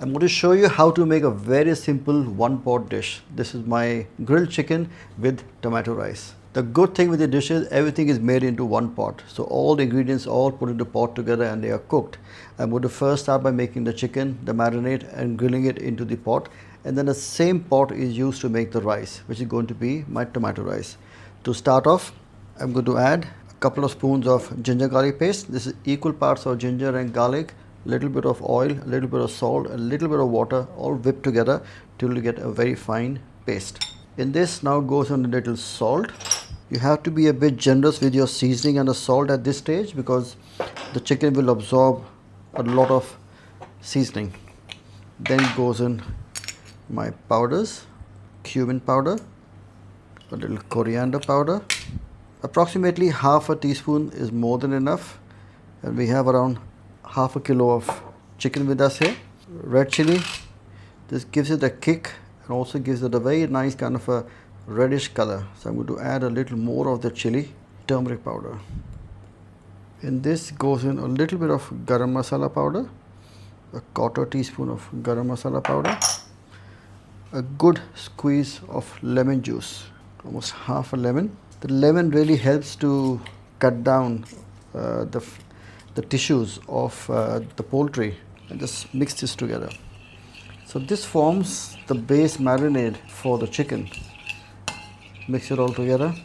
I'm going to show you how to make a very simple one-pot dish. This is my grilled chicken with tomato rice. The good thing with the dish is everything is made into one pot. So all the ingredients all put into pot together and they are cooked. I'm going to first start by making the chicken, the marinade, and grilling it into the pot. And then the same pot is used to make the rice, which is going to be my tomato rice. To start off, I'm going to add a couple of spoons of ginger garlic paste. This is equal parts of ginger and garlic, a little bit of oil, a little bit of salt, a little bit of water, all whipped together till you get a very fine paste. In this now goes on a little salt. You have to be a bit generous with your seasoning and the salt at this stage because the chicken will absorb a lot of seasoning. Then goes in my powders, cumin powder, a little coriander powder. Approximately half a teaspoon is more than enough, and we have around half a kilo of chicken with us here. Red chilli, this gives it a kick and also gives it a very nice kind of a reddish color. So I'm going to add a little more of the chilli. Turmeric powder. In this goes in a little bit of garam masala powder, a quarter teaspoon of garam masala powder, a good squeeze of lemon juice, almost half a lemon. The lemon really helps to cut down the tissues of the poultry, and just mix this together. So this forms the base marinade for the chicken. Mix it all together,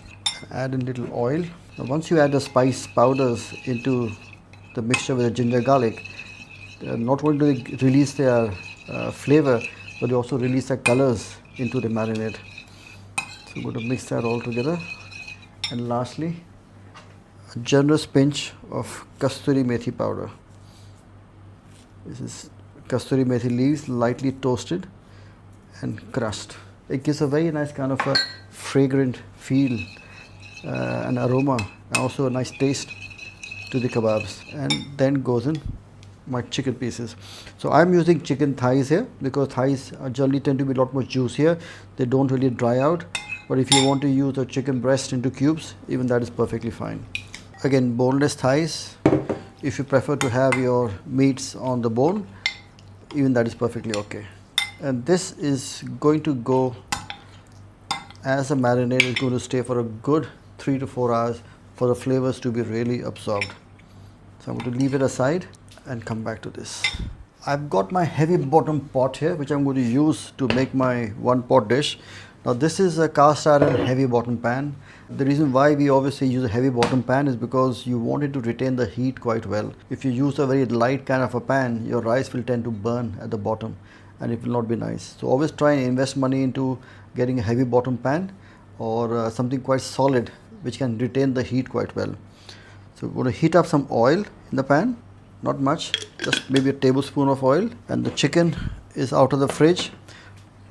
add in little oil. Now once you add the spice powders into the mixture with the ginger garlic, not only do they release their flavor, but they also release their colors into the marinade. So I'm going to mix that all together. And lastly, a generous pinch of kasuri methi powder. This is kasuri methi leaves, lightly toasted and crushed. It gives a very nice kind of a fragrant feel and aroma, and also a nice taste to the kebabs. And then goes in my chicken pieces. So I'm using chicken thighs here because thighs generally tend to be a lot more juicier. They don't really dry out. But if you want to use a chicken breast into cubes, even that is perfectly fine. Again, boneless thighs. If you prefer to have your meats on the bone, even that is perfectly okay. And this is going to go as a marinade. Is going to stay for a good 3 to 4 hours for the flavors to be really absorbed. So I'm going to leave it aside and come back to this. I've got my heavy bottom pot here, which I'm going to use to make my one pot dish. Now this is a cast iron heavy bottom pan. The reason why we obviously use a heavy bottom pan is because you want it to retain the heat quite well. If you use a very light kind of a pan, your rice will tend to burn at the bottom and it will not be nice. So always try and invest money into getting a heavy bottom pan or something quite solid which can retain the heat quite well. So we're going to heat up some oil in the pan, not much, just maybe a tablespoon of oil, and the chicken is out of the fridge.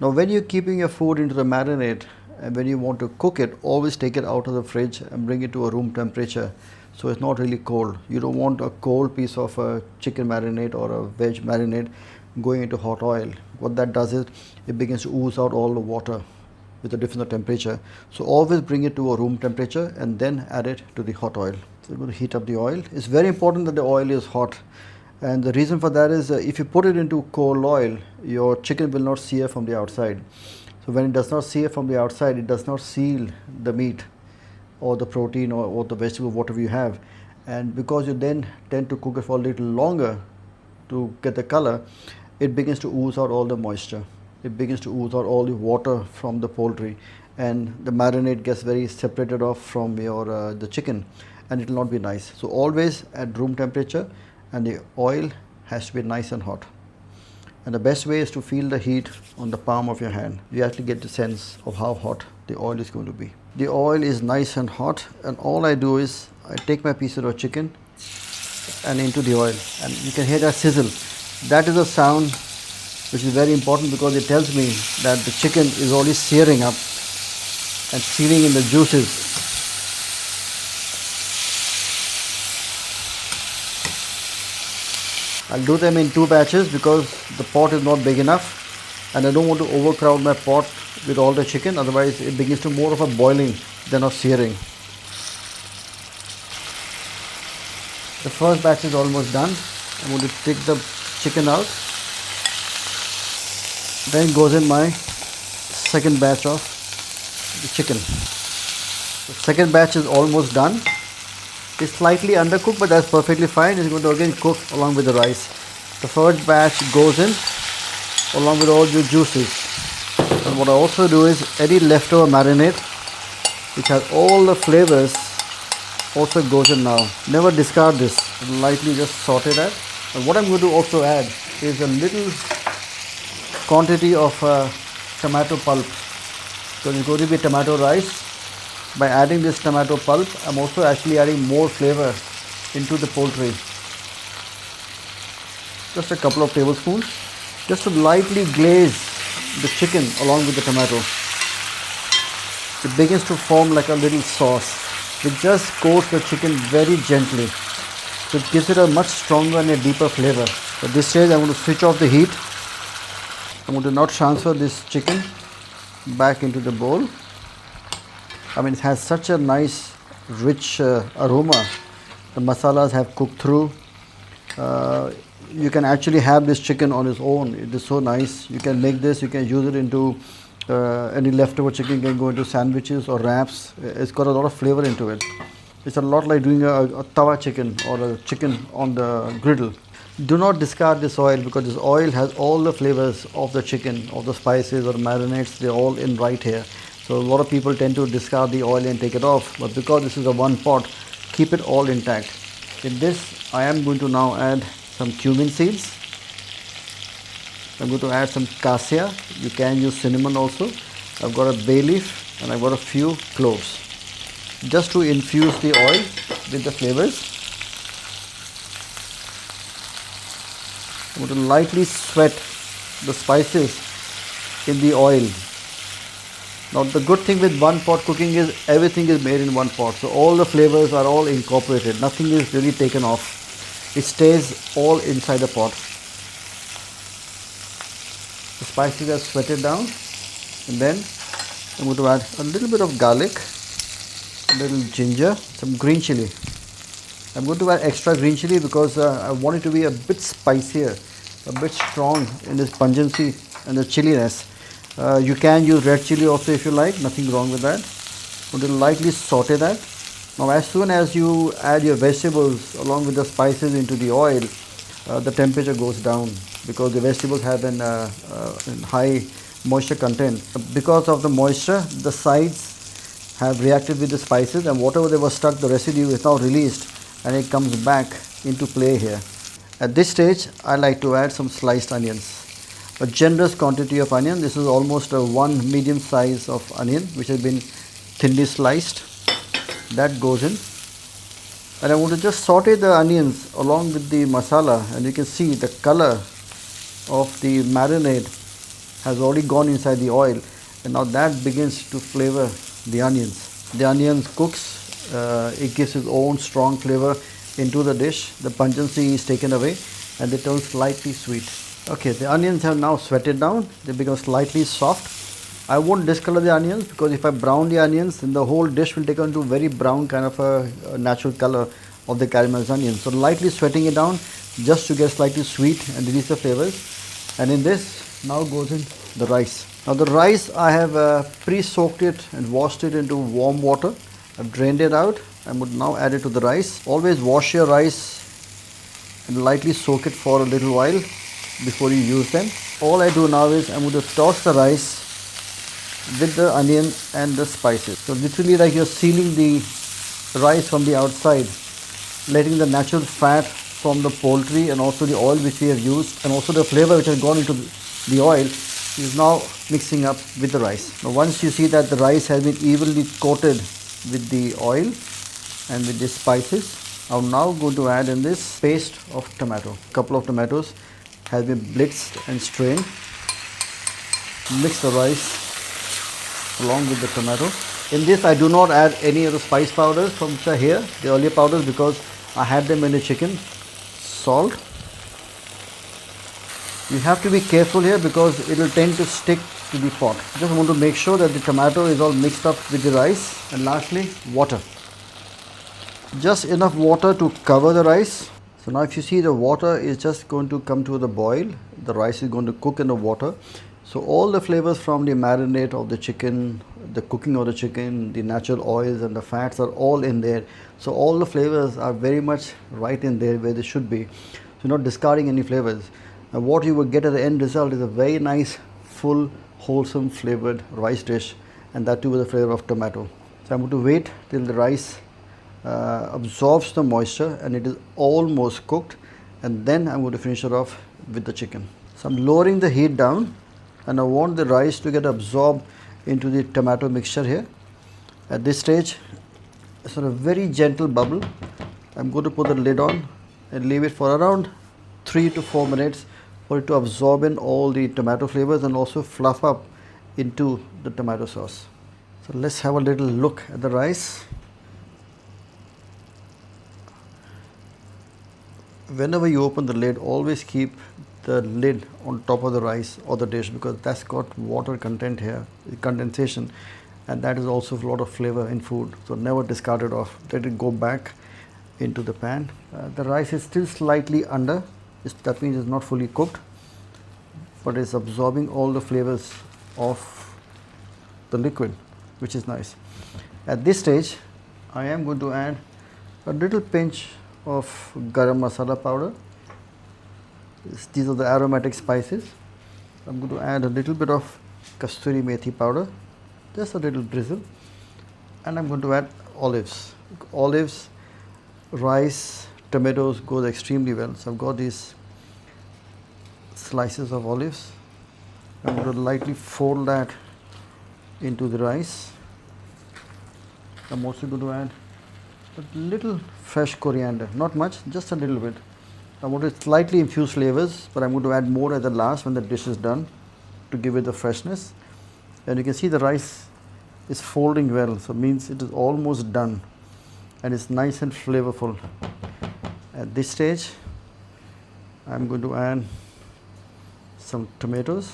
Now when you're keeping your food into the marinade and when you want to cook it, always take it out of the fridge and bring it to a room temperature so it's not really cold. You don't want a cold piece of a chicken marinade or a veg marinade going into hot oil. What that does is it begins to ooze out all the water with a different temperature. So always bring it to a room temperature and then add it to the hot oil. So we're going to heat up the oil. It's very important that the oil is hot. And the reason for that is if you put it into cold oil, your chicken will not sear from the outside. So when it does not sear from the outside, it does not seal the meat or the protein or the vegetable, whatever you have. And because you then tend to cook it for a little longer to get the color, it begins to ooze out all the moisture. It begins to ooze out all the water from the poultry, and the marinade gets very separated off from your the chicken, and it will not be nice. So always at room temperature, and the oil has to be nice and hot. And the best way is to feel the heat on the palm of your hand. You actually get the sense of how hot the oil is going to be. The oil is nice and hot, and all I do is I take my piece of chicken and into the oil, and you can hear that sizzle. That is a sound which is very important because it tells me that the chicken is already searing up and searing in the juices. I'll do them in 2 batches because the pot is not big enough and I don't want to overcrowd my pot with all the chicken, otherwise it begins to more of a boiling than of searing. The first batch is almost done. I'm going to take the chicken out. Then goes in my second batch of the chicken. The second batch is almost done. It's slightly undercooked, but that's perfectly fine. It's going to again cook along with the rice. The first batch goes in along with all the juices. And what I also do is any leftover marinade which has all the flavors also goes in now. Never discard this. Lightly just saute that. And what I'm going to also add is a little quantity of tomato pulp. So it's going to be tomato rice. By adding this tomato pulp, I'm also actually adding more flavor into the poultry. Just a couple of tablespoons, just to lightly glaze the chicken along with the tomato. It begins to form like a little sauce. It just coats the chicken very gently. So it gives it a much stronger and a deeper flavor. At this stage, I'm going to switch off the heat. I'm going to now transfer this chicken back into the bowl. I mean, it has such a nice, rich aroma. The masalas have cooked through. You can actually have this chicken on its own. It is so nice. You can make this. You can use it into any leftover chicken can go into sandwiches or wraps. It's got a lot of flavor into it. It's a lot like doing a tawa chicken or a chicken on the griddle. Do not discard this oil because this oil has all the flavors of the chicken, of the spices or marinades. They're all in right here. So a lot of people tend to discard the oil and take it off, but because this is a one pot, keep it all intact. In this, I am going to now add some cumin seeds. I'm going to add some cassia. You can use cinnamon also. I've got a bay leaf and I've got a few cloves. Just to infuse the oil with the flavors. I'm going to lightly sweat the spices in the oil. Now the good thing with one pot cooking is everything is made in one pot. So all the flavors are all incorporated. Nothing is really taken off. It stays all inside the pot. The spices are sweated down. And then I'm going to add a little bit of garlic, a little ginger, some green chilli. I'm going to add extra green chilli because I want it to be a bit spicier, a bit strong in its pungency and the chilliness. You can use red chilli also if you like, nothing wrong with that. I'm going to lightly saute that. Now as soon as you add your vegetables along with the spices into the oil, the temperature goes down because the vegetables have an high moisture content. Because of the moisture, the sides have reacted with the spices and whatever they were stuck, the residue is now released and it comes back into play here. At this stage, I like to add some sliced onions. A generous quantity of onion. This is almost a one medium size of onion which has been thinly sliced. That goes in. And I want to just saute the onions along with the masala, and you can see the color of the marinade has already gone inside the oil, and now that begins to flavor the onions. The onions cooks, it gives its own strong flavor into the dish. The pungency is taken away and they turn slightly sweet. Okay, the onions have now sweated down. They become slightly soft. I won't discolor the onions because if I brown the onions, then the whole dish will take on to very brown kind of a natural color of the caramelized onions. So lightly sweating it down just to get slightly sweet and release the flavors. And in this now goes in the rice. Now the rice I have pre-soaked it and washed it into warm water. I've drained it out. I would now add it to the rice. Always wash your rice and lightly soak it for a little while before you use them. All I do now is I'm going to toss the rice with the onion and the spices. So literally like you're sealing the rice from the outside, letting the natural fat from the poultry and also the oil which we have used and also the flavor which has gone into the oil is now mixing up with the rice. Now once you see that the rice has been evenly coated with the oil and with the spices, I'm now going to add in this paste of tomato. A couple of tomatoes has been blitzed and strained. Mix the rice along with the tomato. In this I do not add any of the spice powders from which are here, the earlier powders, because I had them in the chicken. Salt. You have to be careful here because it will tend to stick to the pot. Just want to make sure that the tomato is all mixed up with the rice. And lastly, water. Just enough water to cover the rice. So now if you see, the water is just going to come to the boil. The rice is going to cook in the water. So all the flavors from the marinade of the chicken, the cooking of the chicken, the natural oils and the fats are all in there. So all the flavors are very much right in there where they should be. So not discarding any flavors. And what you will get at the end result is a very nice, full, wholesome flavored rice dish, and that too with the flavor of tomato. So I'm going to wait till the rice absorbs the moisture and it is almost cooked, and then I'm going to finish it off with the chicken. So I'm lowering the heat down, and I want the rice to get absorbed into the tomato mixture here. At this stage, it's on a very gentle bubble. I'm going to put the lid on and leave it for around 3 to 4 minutes for it to absorb in all the tomato flavors and also fluff up into the tomato sauce. So let's have a little look at the rice. Whenever you open the lid, always keep the lid on top of the rice or the dish, because that's got water content here, condensation, and that is also a lot of flavor in food. So never discard it off, let it go back into the pan. The rice is still slightly under, that means it's not fully cooked, but it's absorbing all the flavors of the liquid, which is nice. At this stage, I am going to add a little pinch of garam masala powder. These are the aromatic spices. I'm going to add a little bit of kasuri methi powder, just a little drizzle, and I'm going to add olives. Olives, rice, tomatoes goes extremely well. So I've got these slices of olives. I'm going to lightly fold that into the rice. I'm also going to add a little fresh coriander, not much, just a little bit. I want to slightly infuse flavors, but I'm going to add more at the last when the dish is done to give it the freshness. And you can see the rice is folding well, so it means it is almost done and it's nice and flavorful. At this stage, I'm going to add some tomatoes.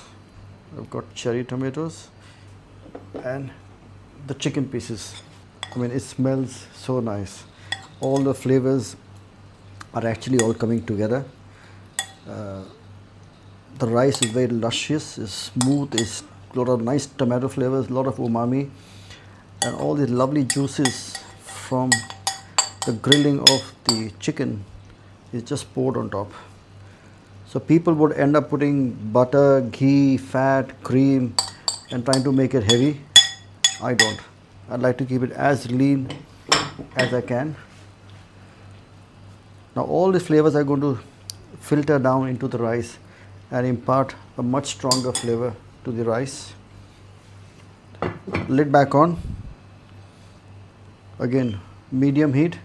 I've got cherry tomatoes and the chicken pieces. I mean, it smells so nice. All the flavors are actually all coming together. The rice is very luscious, it's smooth, it's a lot of nice tomato flavors, a lot of umami, and all these lovely juices from the grilling of the chicken is just poured on top. So people would end up putting butter, ghee, fat, cream and trying to make it heavy. I don't. I'd like to keep it as lean as I can. Now all the flavors are going to filter down into the rice and impart a much stronger flavor to the rice. Lid back on. Again, medium heat.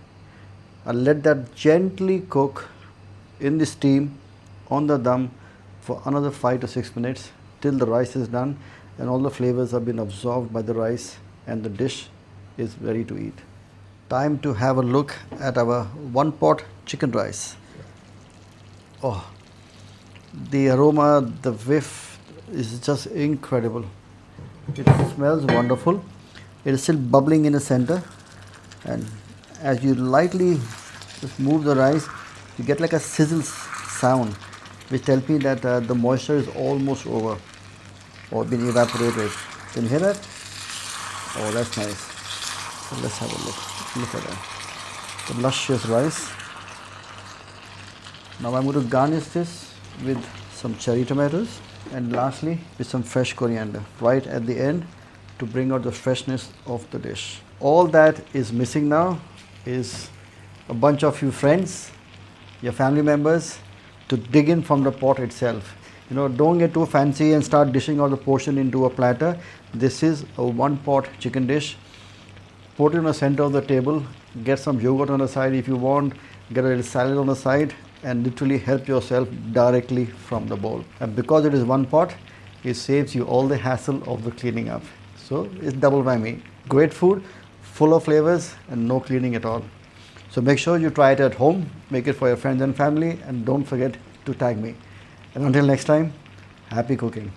I'll let that gently cook in the steam on the dum for another 5 to 6 minutes till the rice is done and all the flavors have been absorbed by the rice and the dish is ready to eat. Time to have a look at our one pot chicken rice. Oh, the aroma, the whiff is just incredible. It smells wonderful. It is still bubbling in the center, and as you lightly just move the rice, you get like a sizzle sound, which tells me that the moisture is almost over or been evaporated. Can you hear that? Oh, that's nice. So let's have a look. Look at that. The luscious rice. Now I'm going to garnish this with some cherry tomatoes and lastly with some fresh coriander right at the end to bring out the freshness of the dish. All that is missing now is a bunch of your friends, your family members, to dig in from the pot itself. You know, don't get too fancy and start dishing out the portion into a platter. This is a one pot chicken dish. Put it in the center of the table, get some yogurt on the side if you want, get a little salad on the side and literally help yourself directly from the bowl. And because it is one pot, it saves you all the hassle of the cleaning up. So it's double whammy. Great food, full of flavors and no cleaning at all. So make sure you try it at home, make it for your friends and family, and don't forget to tag me. And until next time, happy cooking.